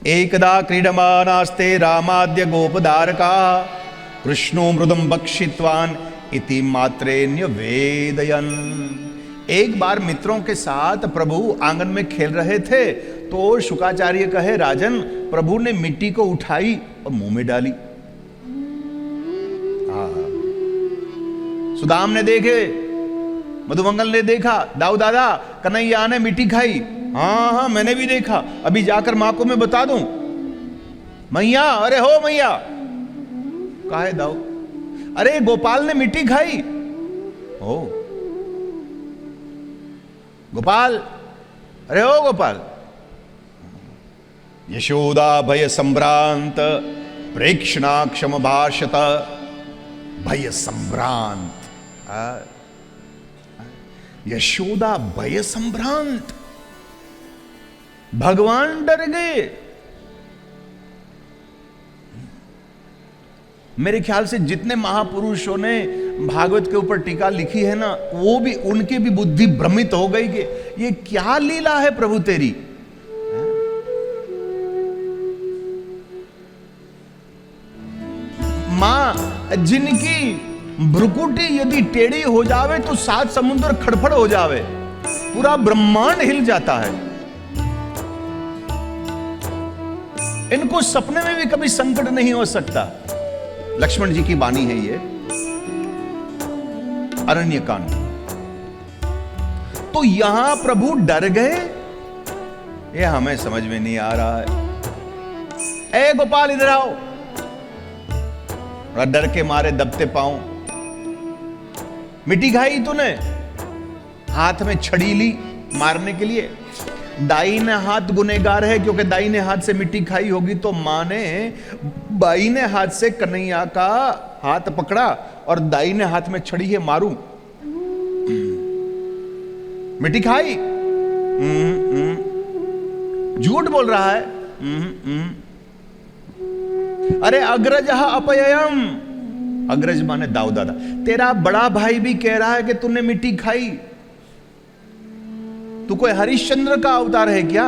एकदा क्रीडमानास्ते रामाद्य गोपदारका कृष्णो मृदम बक्षित्वान इति मात्रेण्य वेदयन। एक बार मित्रों के साथ प्रभु आंगन में खेल रहे थे तो शुकाचार्य कहे, राजन प्रभु ने मिट्टी को उठाई और मुंह में डाली। सुदाम ने देखे, मधुमंगल ने देखा, दाऊ दादा कन्हैया ने मिट्टी खाई। हाँ हाँ मैंने भी देखा, अभी जाकर मां को मैं बता दूं। मैया, अरे हो मैया, कहा है दाऊ? अरे गोपाल ने मिट्टी खाई। हो गोपाल, अरे हो गोपाल। यशोदा भय संभ्रांत प्रेक्षणाक्षम भाषत। भय संभ्रांत, यशोदा भय संभ्रांत, भगवान डर गए। मेरे ख्याल से जितने महापुरुषों ने भागवत के ऊपर टीका लिखी है ना, वो भी, उनकी भी बुद्धि भ्रमित हो गई कि ये क्या लीला है प्रभु तेरी। मां जिनकी भ्रुकुटी यदि टेढ़ी हो जावे तो 7 समुद्र खड़फड़ हो जावे, पूरा ब्रह्मांड हिल जाता है। इनको सपने में भी कभी संकट नहीं हो सकता। लक्ष्मण जी की वाणी है ये, अरण्यकांड। तो यहां प्रभु डर गए, ये हमें समझ में नहीं आ रहा है। ए गोपाल इधर आओ। और डर के मारे दबते पांव। मिट्टी खाई तूने, हाथ में छड़ी ली मारने के लिए। दाहिने हाथ गुनहगार है क्योंकि दाहिने हाथ से मिट्टी खाई होगी, तो मां ने बाईने हाथ से कन्हैया का हाथ पकड़ा और दाहिने हाथ में छड़ी है, मारू। मिट्टी खाई? झूठ बोल रहा है। अरे अग्रज अपययम, अग्रज माने दाऊ दादा, तेरा बड़ा भाई भी कह रहा है कि तूने मिट्टी खाई। तू कोई हरिश्चंद्र का अवतार है क्या?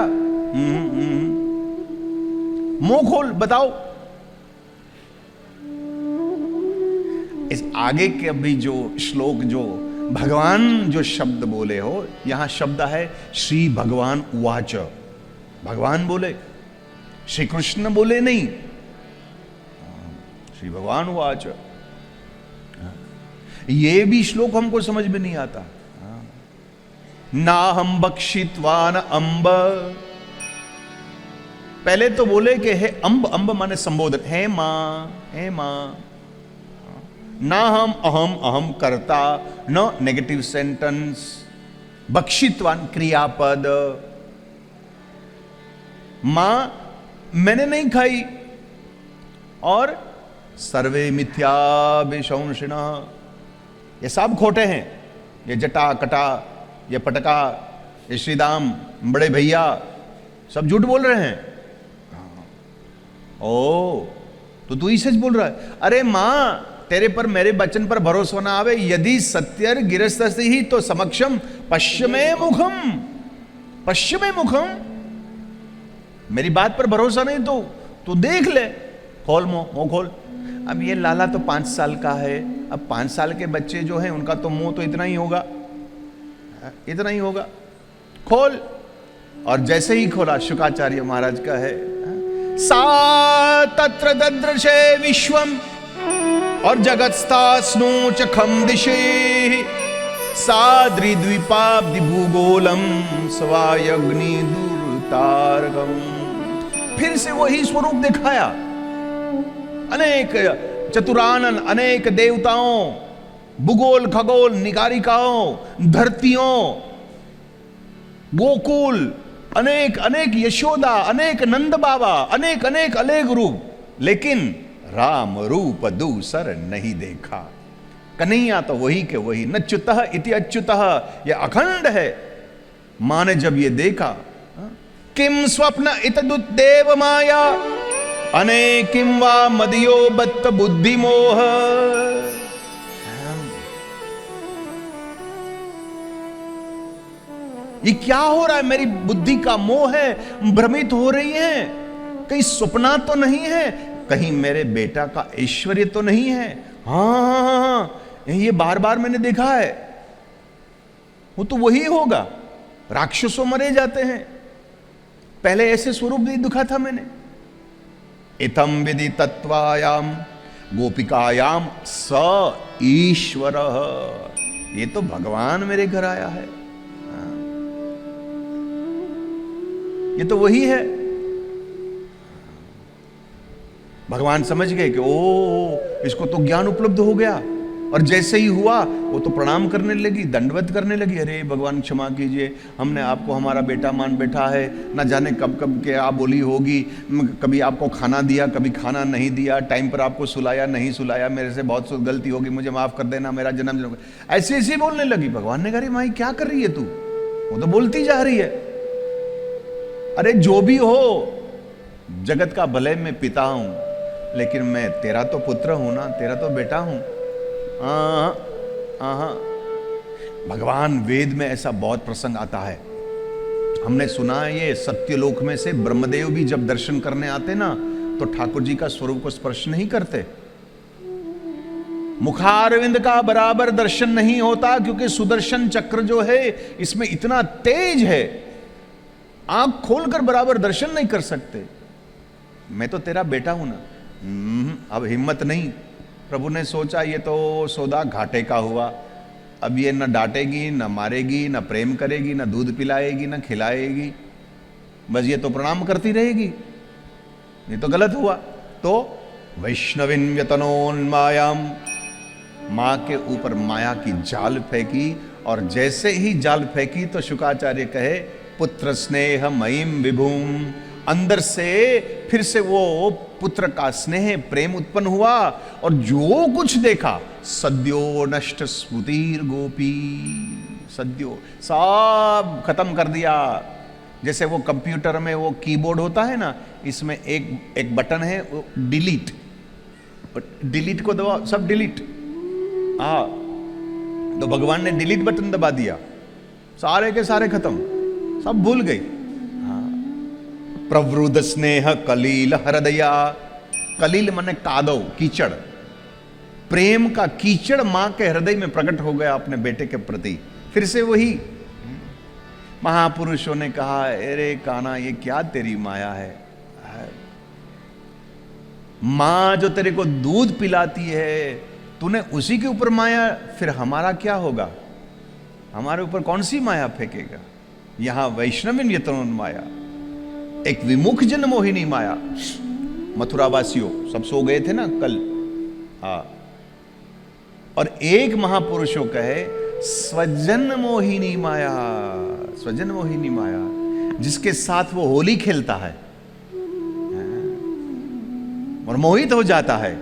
मुंह खोल बताओ। इस आगे के अभी जो श्लोक, जो भगवान जो शब्द बोले हो, यहां शब्द है श्री भगवान उवाच। भगवान बोले, श्री कृष्ण बोले नहीं, श्री भगवान उवाच। ये भी श्लोक हमको समझ में नहीं आता। ना हम बक्षित्वान अम्ब, पहले तो बोले कि हे अम्ब, अम्ब माने संबोधन, हे मां, हे मां। ना हम अहम, अहम करता, न नेगेटिव सेंटेंस। बक्षित्वान क्रियापद, मां मैंने नहीं खाई। और सर्वे मिथ्या विशंसिना, ये सब खोटे हैं। ये जटा कटा, ये पटका, ये श्रीदाम, बड़े भैया, सब झूठ बोल रहे हैं। ओ तो तू ही सच बोल रहा है। अरे मां, तेरे पर मेरे वचन पर भरोसा ना आवे, यदि सत्यर गिरस्तसी ही तो समक्षम पश्चिमे मुखम, पश्चिमे मुखम। मेरी बात पर भरोसा नहीं तो तू देख ले, खोल मुंह खोल। अब ये लाला तो 5 साल का है, अब 5 साल के बच्चे जो हैं उनका तो मुंह तो इतना ही होगा, इतना ही होगा। खोल। और जैसे ही खोला, शुकाचार्य महाराज का है, सा तत्र ददृशे विश्वम और जगत्स्तास्नु चखम दिशे साद्रि द्वीपाब्धि भूगोलम स्वायग्नि दुर्तारकम। फिर से वही स्वरूप दिखाया। अनेक चतुरानन, अनेक देवताओं, भूगोल खगोल निगारिकाओं, धरतियों, गोकुल, अनेक अनेक यशोदा, अनेक नंद बाबा, अनेक अनेक अलेग रूप, लेकिन राम रूप दूसर नहीं देखा। कन्हैया तो वही के वही, न च्युतः इति अच्युतः, यह अखंड है। मां ने जब ये देखा, किम स्वप्न इतदुत्देव माया अनेकिम वा मदियो बत्त बुद्धि मोह। ये क्या हो रहा है? मेरी बुद्धि का मोह है, भ्रमित हो रही है। कहीं सपना तो नहीं है, कहीं मेरे बेटा का ऐश्वर्य तो नहीं है। हाँ, ये बार बार मैंने देखा है, वो तो वही होगा। राक्षसों मरे जाते हैं, पहले ऐसे स्वरूप नहीं दिखा था मैंने। इतम विधि तत्वायाम गोपिकायाम स ईश्वर, ये तो भगवान मेरे घर आया है, ये तो वही है। भगवान समझ गए कि ओ, इसको तो ज्ञान उपलब्ध हो गया। और जैसे ही हुआ वो तो प्रणाम करने लगी, दंडवत करने लगी। अरे भगवान क्षमा कीजिए, हमने आपको हमारा बेटा मान बैठा है, न जाने कब कब क्या बोली होगी, कभी आपको खाना दिया, कभी खाना नहीं दिया, टाइम पर आपको सुलाया नहीं सुलाया, मेरे से बहुत गलती होगी, मुझे माफ कर देना, मेरा जन्म। ऐसे ऐसे बोलने लगी। भगवान ने कहा माई क्या कर रही है तू, वो तो बोलती जा रही है। अरे जो भी हो, जगत का भले मैं पिता हूं, लेकिन मैं तेरा तो पुत्र हूं ना, तेरा तो बेटा हूं। भगवान वेद में ऐसा बहुत प्रसंग आता है, हमने सुना है। ये सत्यलोक में से ब्रह्मदेव भी जब दर्शन करने आते ना, तो ठाकुर जी का स्वरूप को स्पर्श नहीं करते। मुखारविंद का बराबर दर्शन नहीं होता, क्योंकि सुदर्शन चक्र जो है इसमें इतना तेज है, आंख खोलकर बराबर दर्शन नहीं कर सकते। मैं तो तेरा बेटा हूं ना। अब हिम्मत नहीं। प्रभु ने सोचा ये तो सौदा घाटे का हुआ, अब ये न डांटेगी, न मारेगी, न प्रेम करेगी, न दूध पिलाएगी, न खिलाएगी, बस ये तो प्रणाम करती रहेगी। ये तो गलत हुआ। तो वैष्णविन व्यतनोन्मायाम, मां के ऊपर माया की जाल फेंकी, और जैसे ही जाल फेंकी तो शुकाचार्य कहे पुत्र स्नेह मयिम विभूम, अंदर से फिर से वो पुत्र का स्नेह प्रेम उत्पन्न हुआ, और जो कुछ देखा सद्यो नष्ट स्मृतिर गोपी, सद्यो सब खत्म कर दिया। जैसे वो कंप्यूटर में वो कीबोर्ड होता है ना, इसमें एक बटन है डिलीट, डिलीट को दबाओ सब डिलीट। तो भगवान ने डिलीट बटन दबा दिया, सारे के सारे खत्म, सब भूल गई। प्रवृद्ध स्नेह कलील हृदया, कलील माने कादव, कीचड़, प्रेम का कीचड़ मां के हृदय में प्रकट हो गया अपने बेटे के प्रति। फिर से वही महापुरुषों ने कहा, अरे कान्हा ये क्या तेरी माया है, मां जो तेरे को दूध पिलाती है, तूने उसी के ऊपर माया, फिर हमारा क्या होगा, हमारे ऊपर कौन सी माया फेंकेगा। यहां वैष्णविन यतनोन माया, एक विमुख जन मोहिनी माया। मथुरावासियों सब सो गए थे ना कल, और एक महापुरुषों कहे स्वजन मोहिनी माया, स्वजन मोहिनी माया, जिसके साथ वो होली खेलता है और मोहित हो जाता है,